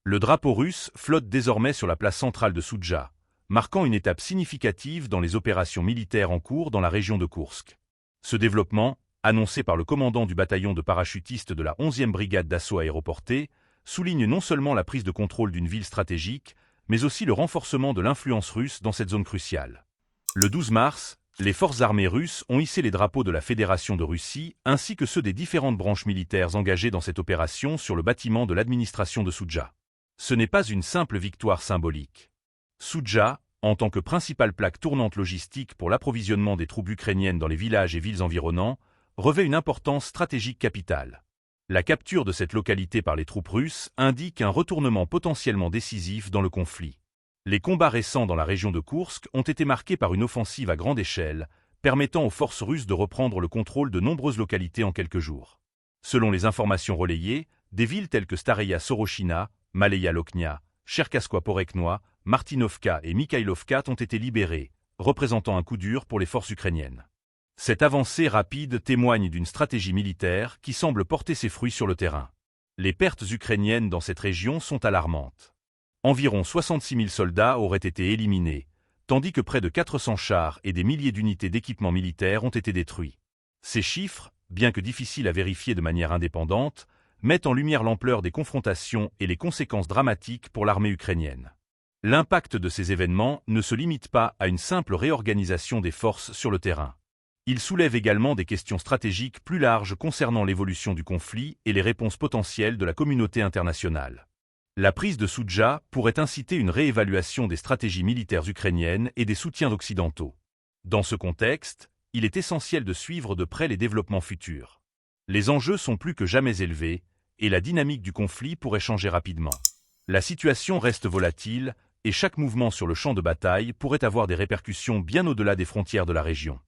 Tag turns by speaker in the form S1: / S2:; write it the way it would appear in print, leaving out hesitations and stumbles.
S1: Le drapeau russe flotte désormais sur la place centrale de Soudja, marquant une étape significative dans les opérations militaires en cours dans la région de Koursk. Ce développement, annoncé par le commandant du bataillon de parachutistes de la 11e brigade d'assaut aéroportée, souligne non seulement la prise de contrôle d'une ville stratégique, mais aussi le renforcement de l'influence russe dans cette zone cruciale. Le 12 mars, les forces armées russes ont hissé les drapeaux de la Fédération de Russie ainsi que ceux des différentes branches militaires engagées dans cette opération sur le bâtiment de l'administration de Soudja. Ce n'est pas une simple victoire symbolique. Soudja, en tant que principale plaque tournante logistique pour l'approvisionnement des troupes ukrainiennes dans les villages et villes environnants, revêt une importance stratégique capitale. La capture de cette localité par les troupes russes indique un retournement potentiellement décisif dans le conflit. Les combats récents dans la région de Koursk ont été marqués par une offensive à grande échelle, permettant aux forces russes de reprendre le contrôle de nombreuses localités en quelques jours. Selon les informations relayées, des villes telles que Stareya Sorochina, Maleya Loknia, Cherkaskoye Poreknoye, Martinovka et Mikhailovka ont été libérées, représentant un coup dur pour les forces ukrainiennes. Cette avancée rapide témoigne d'une stratégie militaire qui semble porter ses fruits sur le terrain. Les pertes ukrainiennes dans cette région sont alarmantes. Environ 66 000 soldats auraient été éliminés, tandis que près de 400 chars et des milliers d'unités d'équipement militaire ont été détruits. Ces chiffres, bien que difficiles à vérifier de manière indépendante, mettent en lumière l'ampleur des confrontations et les conséquences dramatiques pour l'armée ukrainienne. L'impact de ces événements ne se limite pas à une simple réorganisation des forces sur le terrain. Il soulève également des questions stratégiques plus larges concernant l'évolution du conflit et les réponses potentielles de la communauté internationale. La prise de Soudja pourrait inciter une réévaluation des stratégies militaires ukrainiennes et des soutiens occidentaux. Dans ce contexte, il est essentiel de suivre de près les développements futurs. Les enjeux sont plus que jamais élevés, et la dynamique du conflit pourrait changer rapidement. La situation reste volatile, et chaque mouvement sur le champ de bataille pourrait avoir des répercussions bien au-delà des frontières de la région.